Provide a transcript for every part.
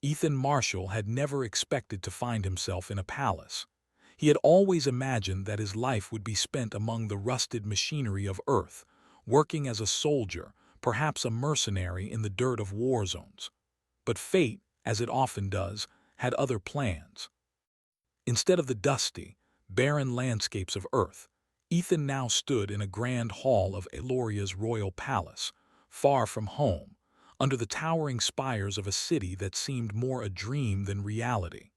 Ethan Marshall had never expected to find himself in a palace. He had always imagined that his life would be spent among the rusted machinery of Earth, working as a soldier, perhaps a mercenary in the dirt of war zones. But fate, as it often does, had other plans. Instead of the dusty, barren landscapes of Earth, Ethan now stood in a grand hall of Eloria's royal palace, far from home, under the towering spires of a city that seemed more a dream than reality.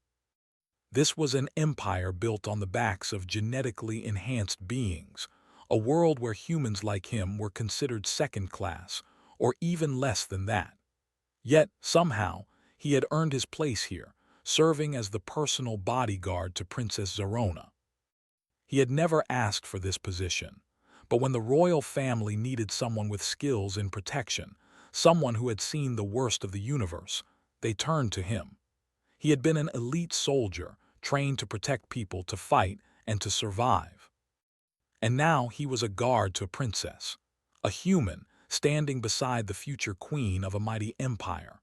This was an empire built on the backs of genetically enhanced beings, a world where humans like him were considered second class, or even less than that. Yet, somehow, he had earned his place here, serving as the personal bodyguard to Princess Zarona. He had never asked for this position, but when the royal family needed someone with skills in protection, someone who had seen the worst of the universe, they turned to him. He had been an elite soldier, trained to protect people, to fight, and to survive. And now he was a guard to a princess, a human, standing beside the future queen of a mighty empire.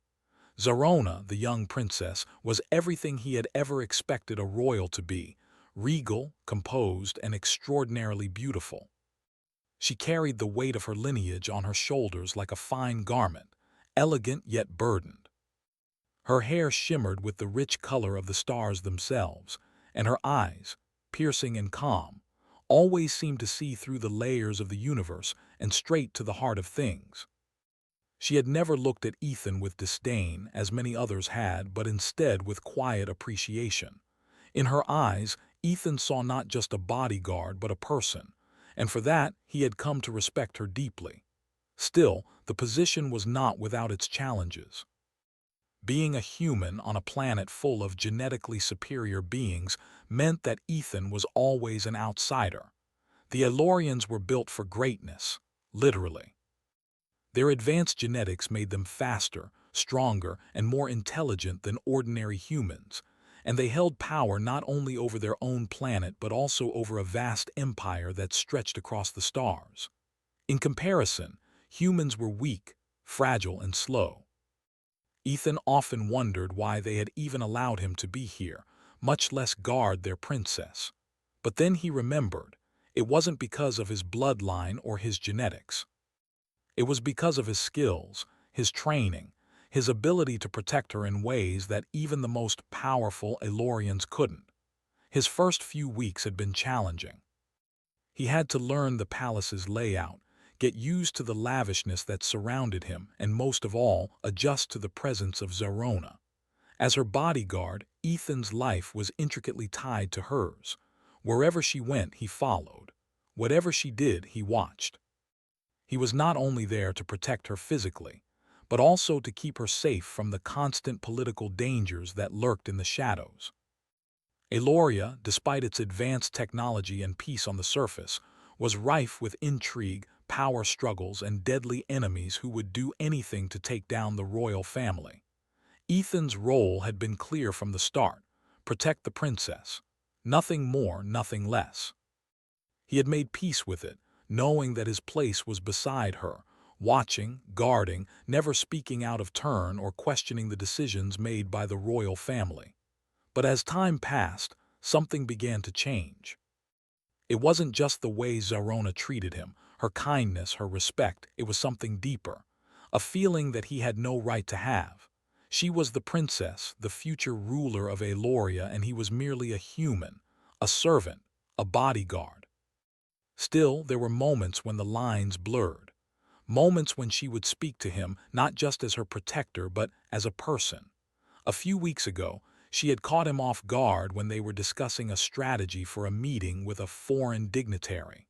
Zarona, the young princess, was everything he had ever expected a royal to be: regal, composed, and extraordinarily beautiful. She carried the weight of her lineage on her shoulders like a fine garment, elegant yet burdened. Her hair shimmered with the rich color of the stars themselves, and her eyes, piercing and calm, always seemed to see through the layers of the universe and straight to the heart of things. She had never looked at Ethan with disdain, as many others had, but instead with quiet appreciation. In her eyes, Ethan saw not just a bodyguard, but a person, and for that he had come to respect her deeply. Still, the position was not without its challenges. Being a human on a planet full of genetically superior beings meant that Ethan was always an outsider. The Elorians were built for greatness, literally. Their advanced genetics made them faster, stronger, and more intelligent than ordinary humans, and they held power not only over their own planet but also over a vast empire that stretched across the stars. In comparison, humans were weak, fragile, and slow. Ethan often wondered why they had even allowed him to be here, much less guard their princess. But then he remembered, it wasn't because of his bloodline or his genetics. It was because of his skills, his training, his ability to protect her in ways that even the most powerful Elorians couldn't. His first few weeks had been challenging. He had to learn the palace's layout, get used to the lavishness that surrounded him, and most of all, adjust to the presence of Zarona. As her bodyguard, Ethan's life was intricately tied to hers. Wherever she went, he followed. Whatever she did, he watched. He was not only there to protect her physically, but also to keep her safe from the constant political dangers that lurked in the shadows. Eloria, despite its advanced technology and peace on the surface, was rife with intrigue, power struggles, and deadly enemies who would do anything to take down the royal family. Ethan's role had been clear from the start: protect the princess. Nothing more, nothing less. He had made peace with it, knowing that his place was beside her, watching, guarding, never speaking out of turn or questioning the decisions made by the royal family. But as time passed, something began to change. It wasn't just the way Zarona treated him, her kindness, her respect. It was something deeper, a feeling that he had no right to have. She was the princess, the future ruler of Eloria, and he was merely a human, a servant, a bodyguard. Still, there were moments when the lines blurred, moments when she would speak to him not just as her protector but as a person. A few weeks ago, she had caught him off guard when they were discussing a strategy for a meeting with a foreign dignitary.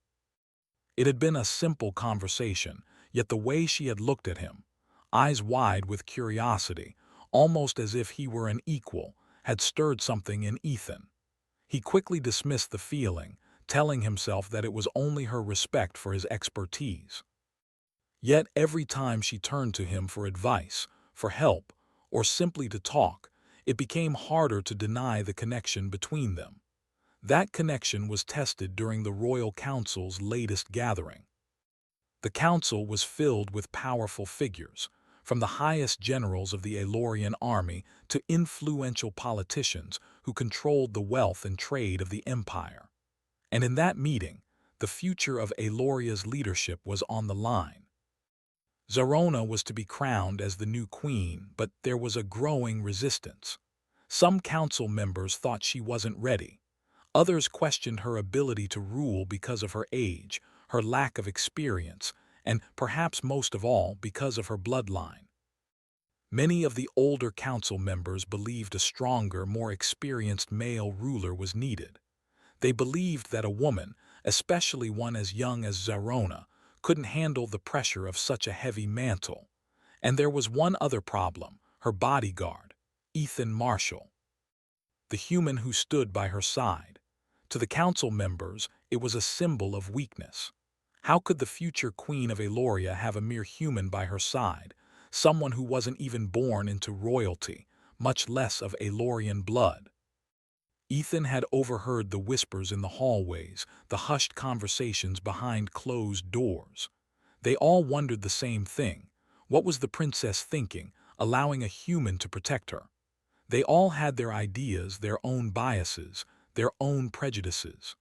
It had been a simple conversation, yet the way she had looked at him, eyes wide with curiosity, almost as if he were an equal, had stirred something in Ethan. He quickly dismissed the feeling, telling himself that it was only her respect for his expertise. Yet every time she turned to him for advice, for help, or simply to talk, it became harder to deny the connection between them. That connection was tested during the Royal Council's latest gathering. The council was filled with powerful figures, from the highest generals of the Aelorian army to influential politicians who controlled the wealth and trade of the empire. And in that meeting, the future of Aeloria's leadership was on the line. Zarona was to be crowned as the new queen, but there was a growing resistance. Some council members thought she wasn't ready. Others questioned her ability to rule because of her age, her lack of experience, and perhaps most of all because of her bloodline. Many of the older council members believed a stronger, more experienced male ruler was needed. They believed that a woman, especially one as young as Zarona, couldn't handle the pressure of such a heavy mantle. And there was one other problem, her bodyguard, Ethan Marshall, the human who stood by her side. To the council members, it was a symbol of weakness. How could the future queen of Aeloria have a mere human by her side, someone who wasn't even born into royalty, much less of Aelorian blood? Ethan had overheard the whispers in the hallways, the hushed conversations behind closed doors. They all wondered the same thing. What was the princess thinking, allowing a human to protect her? They all had their ideas, their own biases, their own prejudices.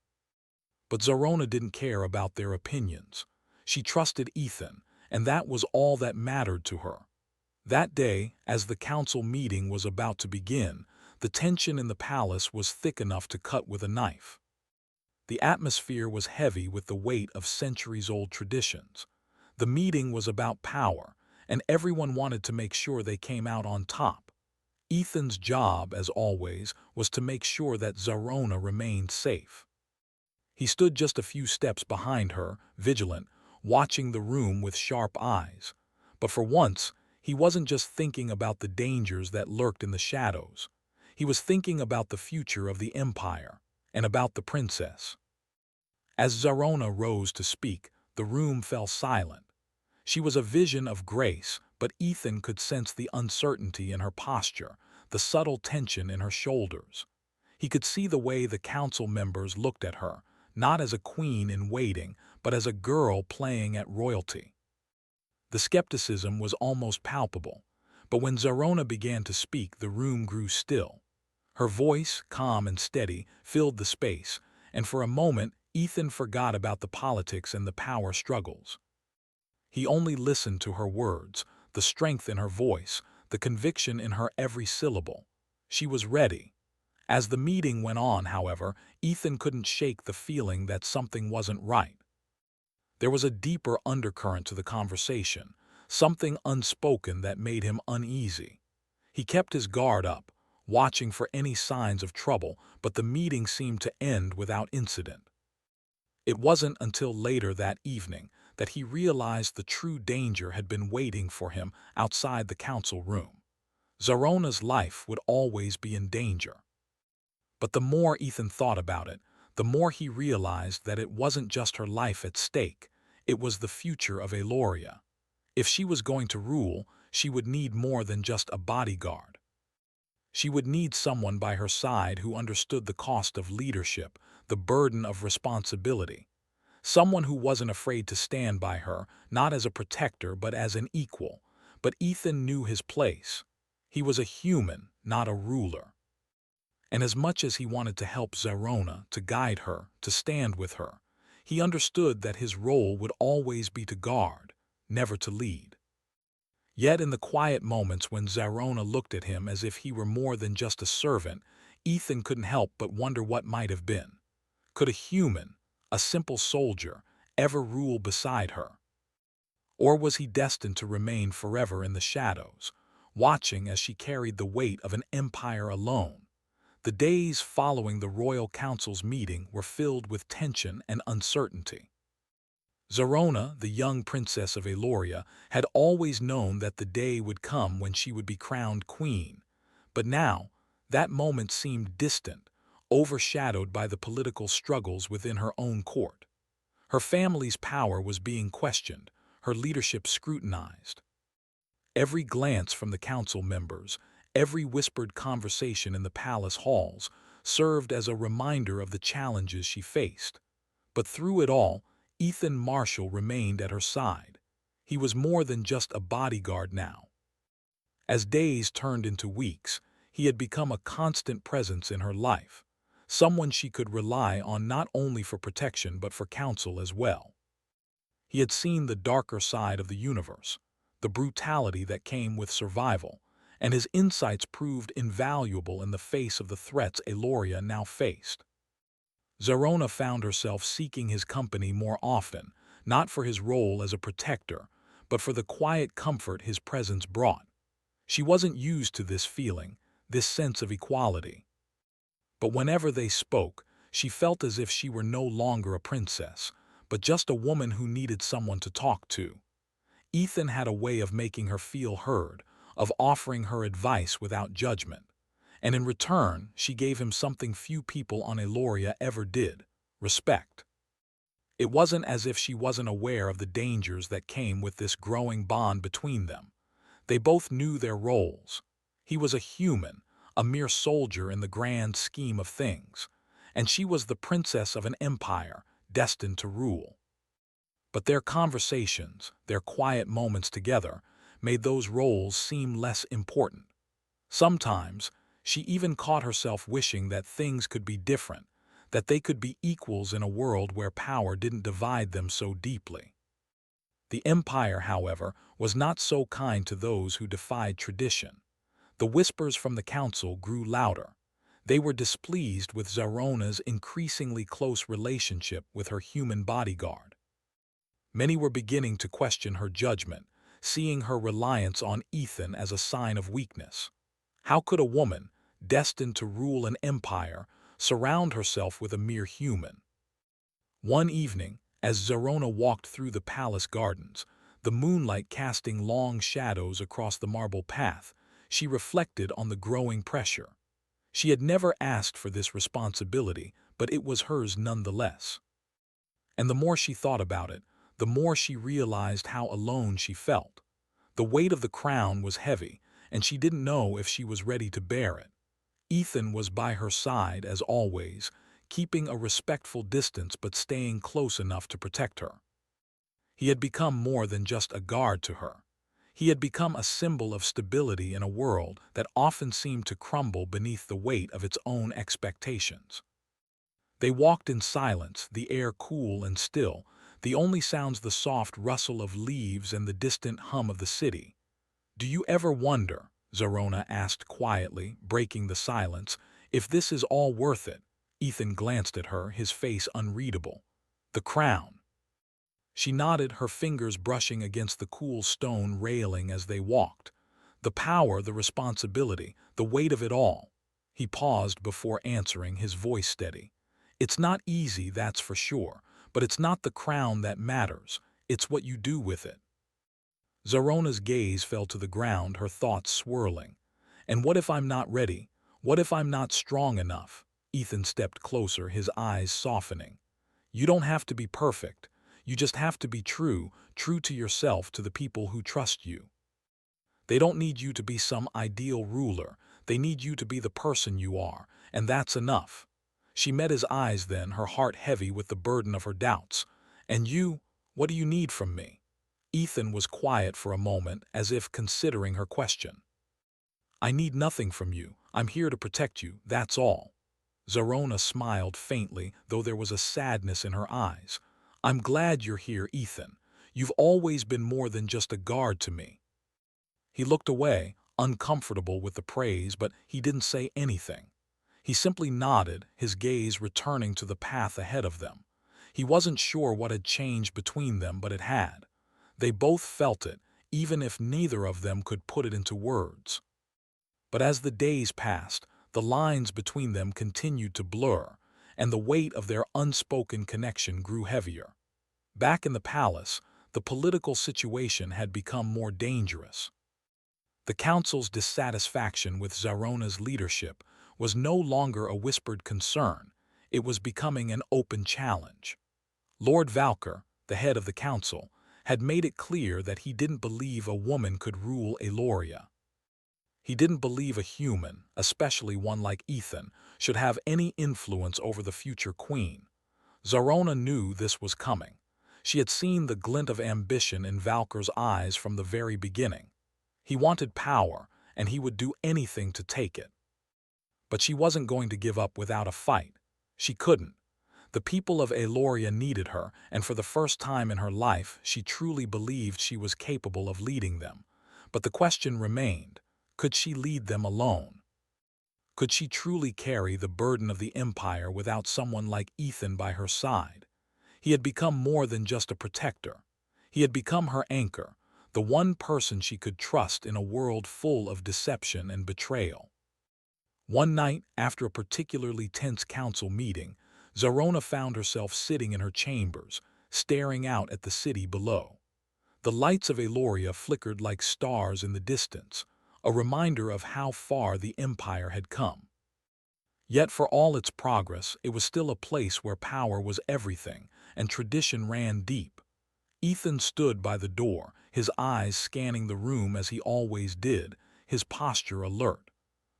But Zarona didn't care about their opinions. She trusted Ethan, and that was all that mattered to her. That day, as the council meeting was about to begin, the tension in the palace was thick enough to cut with a knife. The atmosphere was heavy with the weight of centuries-old traditions. The meeting was about power, and everyone wanted to make sure they came out on top. Ethan's job, as always, was to make sure that Zarona remained safe. He stood just a few steps behind her, vigilant, watching the room with sharp eyes. But for once, he wasn't just thinking about the dangers that lurked in the shadows. He was thinking about the future of the empire, and about the princess. As Zarona rose to speak, the room fell silent. She was a vision of grace, but Ethan could sense the uncertainty in her posture, the subtle tension in her shoulders. He could see the way the council members looked at her, not as a queen in waiting, but as a girl playing at royalty. The skepticism was almost palpable, but when Zarona began to speak, the room grew still. Her voice, calm and steady, filled the space, and for a moment, Ethan forgot about the politics and the power struggles. He only listened to her words, the strength in her voice, the conviction in her every syllable. She was ready. As the meeting went on, however, Ethan couldn't shake the feeling that something wasn't right. There was a deeper undercurrent to the conversation, something unspoken that made him uneasy. He kept his guard up, watching for any signs of trouble, but the meeting seemed to end without incident. It wasn't until later that evening that he realized the true danger had been waiting for him outside the council room. Zarona's life would always be in danger. But the more Ethan thought about it, the more he realized that it wasn't just her life at stake, it was the future of Aeloria. If she was going to rule, she would need more than just a bodyguard. She would need someone by her side who understood the cost of leadership, the burden of responsibility. Someone who wasn't afraid to stand by her, not as a protector but as an equal. But Ethan knew his place. He was a human, not a ruler. And as much as he wanted to help Zarona, to guide her, to stand with her, he understood that his role would always be to guard, never to lead. Yet in the quiet moments when Zarona looked at him as if he were more than just a servant, Ethan couldn't help but wonder what might have been. Could a human, a simple soldier, ever rule beside her? Or was he destined to remain forever in the shadows, watching as she carried the weight of an empire alone? The days following the Royal Council's meeting were filled with tension and uncertainty. Zarona, the young princess of Aeloria, had always known that the day would come when she would be crowned queen. But now, that moment seemed distant, overshadowed by the political struggles within her own court. Her family's power was being questioned, her leadership scrutinized. Every glance from the council members, every whispered conversation in the palace halls, served as a reminder of the challenges she faced. But through it all, Ethan Marshall remained at her side. He was more than just a bodyguard now. As days turned into weeks, he had become a constant presence in her life, someone she could rely on not only for protection but for counsel as well. He had seen the darker side of the universe, the brutality that came with survival, and his insights proved invaluable in the face of the threats Eloria now faced. Zarona found herself seeking his company more often, not for his role as a protector, but for the quiet comfort his presence brought. She wasn't used to this feeling, this sense of equality. But whenever they spoke, she felt as if she were no longer a princess, but just a woman who needed someone to talk to. Ethan had a way of making her feel heard, of offering her advice without judgment. And in return, she gave him something few people on Eloria ever did: respect. It wasn't as if she wasn't aware of the dangers that came with this growing bond between them. They both knew their roles. He was a human, a mere soldier in the grand scheme of things, and she was the princess of an empire destined to rule. But their conversations, their quiet moments together, made those roles seem less important. Sometimes, she even caught herself wishing that things could be different, that they could be equals in a world where power didn't divide them so deeply. The Empire, however, was not so kind to those who defied tradition. The whispers from the council grew louder. They were displeased with Zarona's increasingly close relationship with her human bodyguard. Many were beginning to question her judgment, seeing her reliance on Ethan as a sign of weakness. How could a woman, destined to rule an empire, surround herself with a mere human? One evening, as Zarona walked through the palace gardens, the moonlight casting long shadows across the marble path, she reflected on the growing pressure. She had never asked for this responsibility, but it was hers nonetheless. And the more she thought about it, the more she realized how alone she felt. The weight of the crown was heavy, and she didn't know if she was ready to bear it. Ethan was by her side, as always, keeping a respectful distance but staying close enough to protect her. He had become more than just a guard to her. He had become a symbol of stability in a world that often seemed to crumble beneath the weight of its own expectations. They walked in silence, the air cool and still, the only sounds the soft rustle of leaves and the distant hum of the city. "Do you ever wonder," Zarona asked quietly, breaking the silence, "if this is all worth it?" Ethan glanced at her, his face unreadable. "The crown." She nodded, her fingers brushing against the cool stone railing as they walked. "The power, the responsibility, the weight of it all." He paused before answering, his voice steady. "It's not easy, that's for sure, but it's not the crown that matters, it's what you do with it." Zarona's gaze fell to the ground, her thoughts swirling. "And what if I'm not ready? What if I'm not strong enough?" Ethan stepped closer, his eyes softening. "You don't have to be perfect. You just have to be true, true to yourself, to the people who trust you. They don't need you to be some ideal ruler. They need you to be the person you are, and that's enough." She met his eyes then, her heart heavy with the burden of her doubts. "And you, what do you need from me?" Ethan was quiet for a moment, as if considering her question. "I need nothing from you. I'm here to protect you, that's all." Zarona smiled faintly, though there was a sadness in her eyes. "I'm glad you're here, Ethan. You've always been more than just a guard to me." He looked away, uncomfortable with the praise, but he didn't say anything. He simply nodded, his gaze returning to the path ahead of them. He wasn't sure what had changed between them, but it had. They both felt it, even if neither of them could put it into words. But as the days passed, the lines between them continued to blur, and the weight of their unspoken connection grew heavier. Back in the palace, the political situation had become more dangerous. The council's dissatisfaction with Zarona's leadership was no longer a whispered concern, it was becoming an open challenge. Lord Valker, the head of the council, had made it clear that he didn't believe a woman could rule Eloria. He didn't believe a human, especially one like Ethan, should have any influence over the future queen. Zarona knew this was coming. She had seen the glint of ambition in Valker's eyes from the very beginning. He wanted power, and he would do anything to take it. But she wasn't going to give up without a fight. She couldn't. The people of Eloria needed her, and for the first time in her life, she truly believed she was capable of leading them. But the question remained, could she lead them alone? Could she truly carry the burden of the Empire without someone like Ethan by her side? He had become more than just a protector. He had become her anchor, the one person she could trust in a world full of deception and betrayal. One night, after a particularly tense council meeting, Zarona found herself sitting in her chambers, staring out at the city below. The lights of Eloria flickered like stars in the distance, a reminder of how far the Empire had come. Yet for all its progress, it was still a place where power was everything, and tradition ran deep. Ethan stood by the door, his eyes scanning the room as he always did, his posture alert.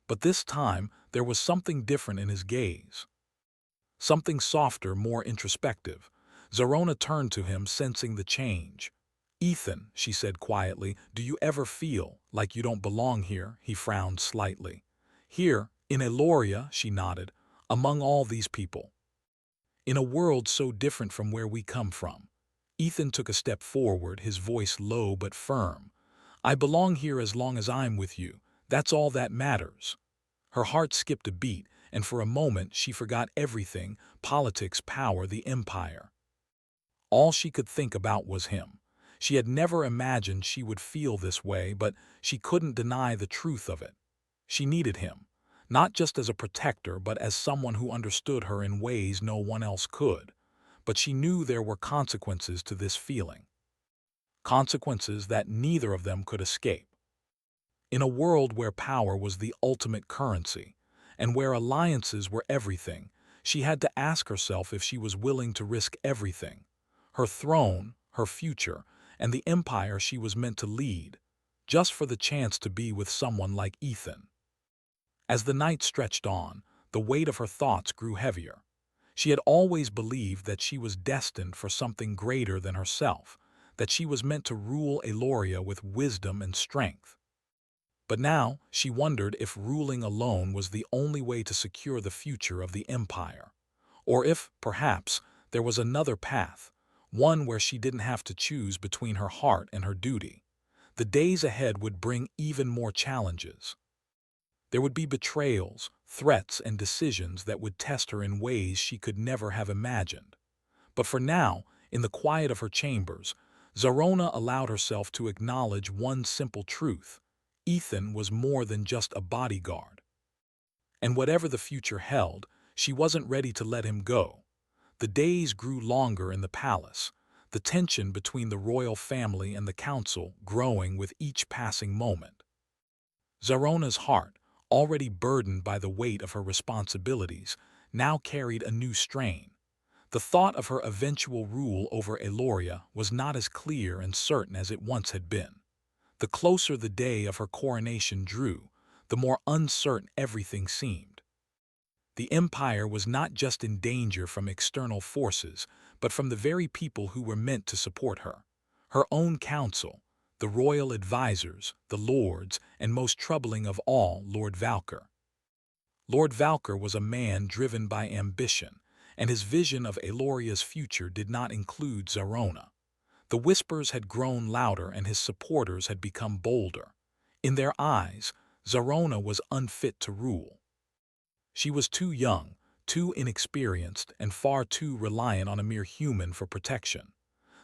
But this time, there was something different in his gaze. Something softer, more introspective. Zarona turned to him, sensing the change. "Ethan," she said quietly, "do you ever feel like you don't belong here?" He frowned slightly. "Here, in Eloria," she nodded, "among all these people. In a world so different from where we come from." Ethan took a step forward, his voice low but firm. "I belong here as long as I'm with you. That's all that matters." Her heart skipped a beat, and for a moment she forgot everything: politics, power, the Empire. All she could think about was him. She had never imagined she would feel this way, but she couldn't deny the truth of it. She needed him, not just as a protector, but as someone who understood her in ways no one else could. But she knew there were consequences to this feeling. Consequences that neither of them could escape. In a world where power was the ultimate currency, and where alliances were everything, she had to ask herself if she was willing to risk everything: her throne, her future, and the empire she was meant to lead, just for the chance to be with someone like Ethan. As the night stretched on, the weight of her thoughts grew heavier. She had always believed that she was destined for something greater than herself, that she was meant to rule Eloria with wisdom and strength. But now she wondered if ruling alone was the only way to secure the future of the empire, or if, perhaps, there was another path, one where she didn't have to choose between her heart and her duty. The days ahead would bring even more challenges. There would be betrayals, threats, and decisions that would test her in ways she could never have imagined. But for now, in the quiet of her chambers, Zarona allowed herself to acknowledge one simple truth: Ethan was more than just a bodyguard. And whatever the future held, she wasn't ready to let him go. The days grew longer in the palace, the tension between the royal family and the council growing with each passing moment. Zarona's heart, already burdened by the weight of her responsibilities, now carried a new strain. The thought of her eventual rule over Eloria was not as clear and certain as it once had been. The closer the day of her coronation drew, the more uncertain everything seemed. The empire was not just in danger from external forces, but from the very people who were meant to support her. Her own council, the royal advisors, the lords, and most troubling of all, Lord Valker. Lord Valker was a man driven by ambition, and his vision of Eloria's future did not include Zarona. The whispers had grown louder and his supporters had become bolder. In their eyes, Zarona was unfit to rule. She was too young, too inexperienced, and far too reliant on a mere human for protection.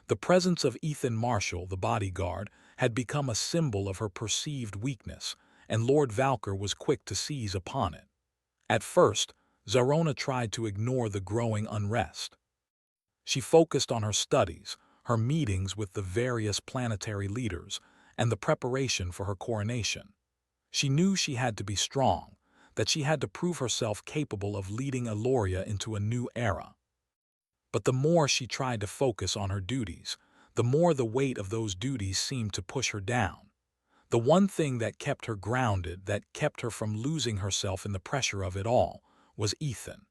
The presence of Ethan Marshall, the bodyguard, had become a symbol of her perceived weakness, and Lord Valker was quick to seize upon it. At first, Zarona tried to ignore the growing unrest. She focused on her studies, her meetings with the various planetary leaders, and the preparation for her coronation. She knew she had to be strong, that she had to prove herself capable of leading Eloria into a new era. But the more she tried to focus on her duties, the more the weight of those duties seemed to push her down. The one thing that kept her grounded, that kept her from losing herself in the pressure of it all, was Ethan.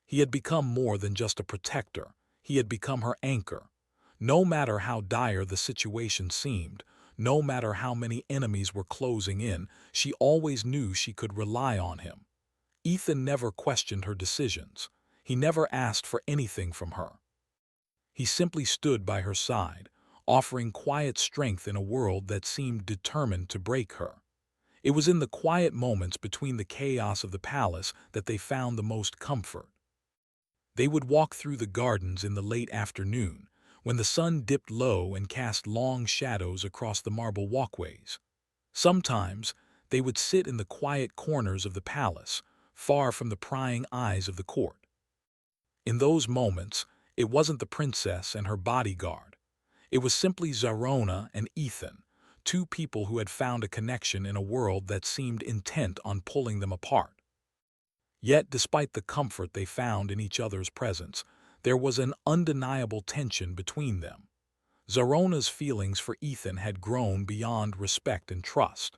He had become more than just a protector. He had become her anchor. No matter how dire the situation seemed, No matter how many enemies were closing in, she always knew she could rely on him. Ethan never questioned her decisions. He never asked for anything from her. He simply stood by her side, offering quiet strength in a world that seemed determined to break her. It was in the quiet moments between the chaos of the palace that they found the most comfort. They would walk through the gardens in the late afternoon, when the sun dipped low and cast long shadows across the marble walkways. Sometimes they would sit in the quiet corners of the palace, far from the prying eyes of the court. In those moments, it wasn't the princess and her bodyguard. It was simply Zarona and Ethan, two people who had found a connection in a world that seemed intent on pulling them apart. Yet, despite the comfort they found in each other's presence, there was an undeniable tension between them. Zarona's feelings for Ethan had grown beyond respect and trust.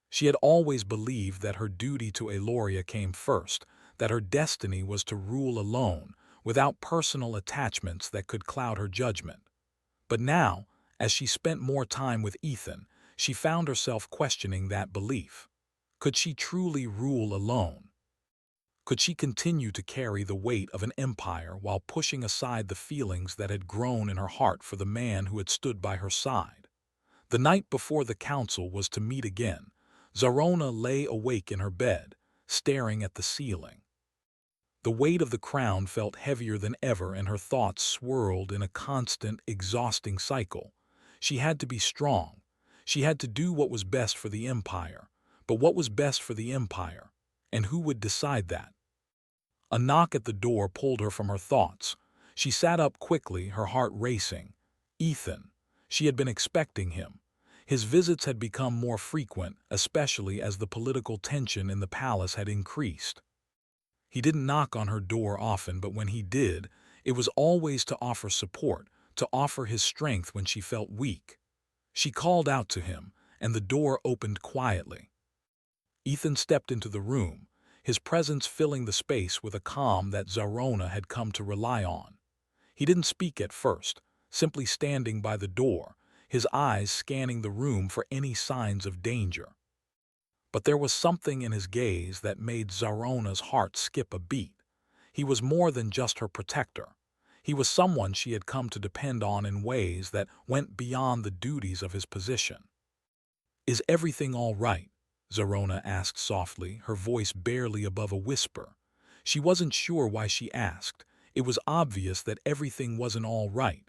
She had always believed that her duty to Eloria came first, that her destiny was to rule alone, without personal attachments that could cloud her judgment. But now, as she spent more time with Ethan, she found herself questioning that belief. Could she truly rule alone? Could she continue to carry the weight of an empire while pushing aside the feelings that had grown in her heart for the man who had stood by her side? The night before the council was to meet again, Zarona lay awake in her bed, staring at the ceiling. The weight of the crown felt heavier than ever, and her thoughts swirled in a constant, exhausting cycle. She had to be strong. She had to do what was best for the empire. But what was best for the empire? And who would decide that? A knock at the door pulled her from her thoughts. She sat up quickly, her heart racing. Ethan. She had been expecting him. His visits had become more frequent, especially as the political tension in the palace had increased. He didn't knock on her door often, but when he did, it was always to offer support, to offer his strength when she felt weak. She called out to him, and the door opened quietly. Ethan stepped into the room, his presence filling the space with a calm that Zarona had come to rely on. He didn't speak at first, simply standing by the door, his eyes scanning the room for any signs of danger. But there was something in his gaze that made Zarona's heart skip a beat. He was more than just her protector. He was someone she had come to depend on in ways that went beyond the duties of his position. "Is everything all right?" Zarona asked softly, her voice barely above a whisper. She wasn't sure why she asked. It was obvious that everything wasn't all right.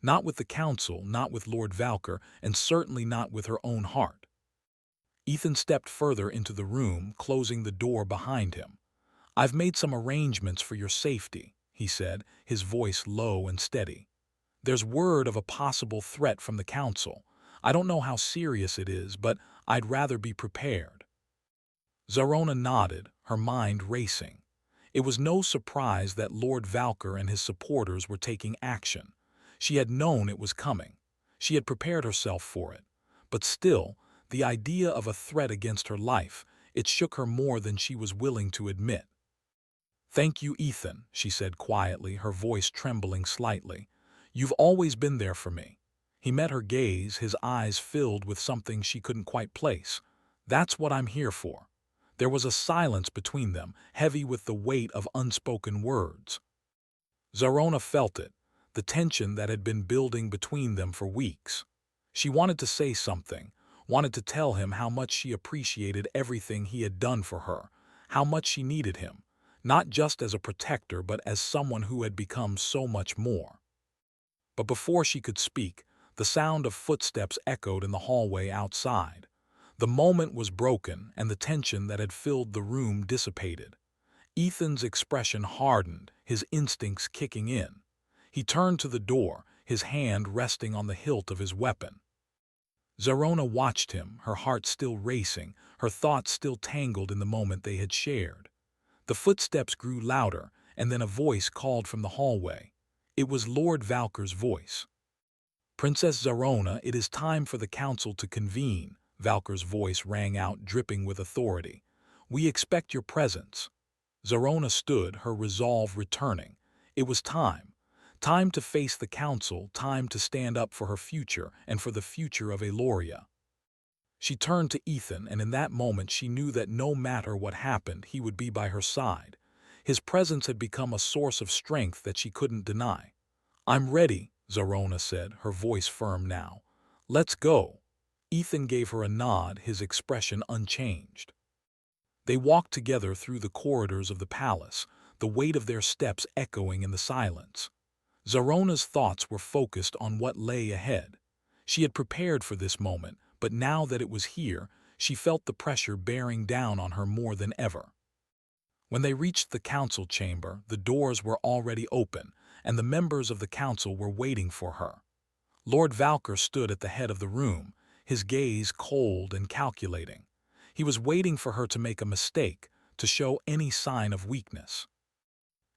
Not with the council, not with Lord Valker, and certainly not with her own heart. Ethan stepped further into the room, closing the door behind him. "I've made some arrangements for your safety," he said, his voice low and steady. "There's word of a possible threat from the council. I don't know how serious it is, but I'd rather be prepared." Zarona nodded, her mind racing. It was no surprise that Lord Valker and his supporters were taking action. She had known it was coming. She had prepared herself for it. But still, the idea of a threat against her life, it shook her more than she was willing to admit. "Thank you, Ethan," she said quietly, her voice trembling slightly. "You've always been there for me." He met her gaze, his eyes filled with something she couldn't quite place. "That's what I'm here for." There was a silence between them, heavy with the weight of unspoken words. Zarona felt it, the tension that had been building between them for weeks. She wanted to say something, wanted to tell him how much she appreciated everything he had done for her, how much she needed him, not just as a protector but as someone who had become so much more. But before she could speak, the sound of footsteps echoed in the hallway outside. The moment was broken, and the tension that had filled the room dissipated. Ethan's expression hardened, his instincts kicking in. He turned to the door, his hand resting on the hilt of his weapon. Zarona watched him, her heart still racing, her thoughts still tangled in the moment they had shared. The footsteps grew louder, and then a voice called from the hallway. It was Lord Valker's voice. "Princess Zarona, it is time for the council to convene," Valker's voice rang out, dripping with authority. "We expect your presence." Zarona stood, her resolve returning. It was time. Time to face the council, time to stand up for her future and for the future of Eloria. She turned to Ethan, and in that moment she knew that no matter what happened, he would be by her side. His presence had become a source of strength that she couldn't deny. "I'm ready," Zarona said, her voice firm now. "Let's go." Ethan gave her a nod, his expression unchanged. They walked together through the corridors of the palace, the weight of their steps echoing in the silence. Zarona's thoughts were focused on what lay ahead. She had prepared for this moment, but now that it was here, she felt the pressure bearing down on her more than ever. When they reached the council chamber, the doors were already open, and the members of the council were waiting for her. Lord Valker stood at the head of the room, his gaze cold and calculating. He was waiting for her to make a mistake, to show any sign of weakness.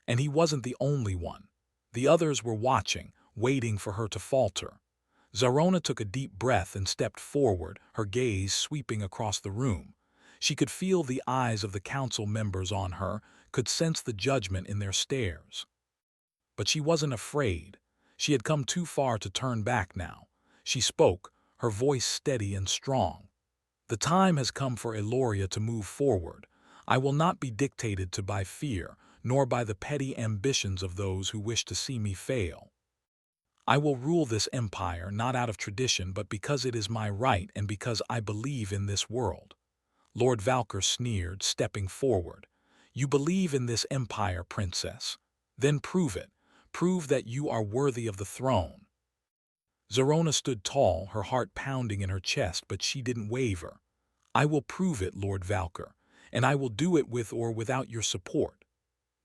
And he wasn't the only one. The others were watching, waiting for her to falter. Zarona took a deep breath and stepped forward, her gaze sweeping across the room. She could feel the eyes of the council members on her, could sense the judgment in their stares. But she wasn't afraid. She had come too far to turn back now. She spoke, her voice steady and strong. "The time has come for Eloria to move forward. I will not be dictated to by fear, nor by the petty ambitions of those who wish to see me fail. I will rule this empire not out of tradition but because it is my right and because I believe in this world." Lord Valker sneered, stepping forward. "You believe in this empire, princess? Then prove it. Prove that you are worthy of the throne." Zarona stood tall, her heart pounding in her chest, but she didn't waver. "I will prove it, Lord Valker, and I will do it with or without your support."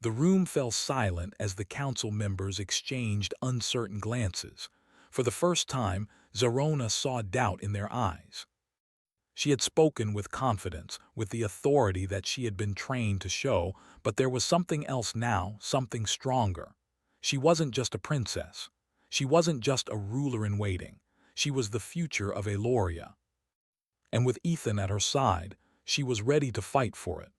The room fell silent as the council members exchanged uncertain glances. For the first time, Zarona saw doubt in their eyes. She had spoken with confidence, with the authority that she had been trained to show, but there was something else now, something stronger. She wasn't just a princess. She wasn't just a ruler in waiting. She was the future of Eloria. And with Ethan at her side, she was ready to fight for it.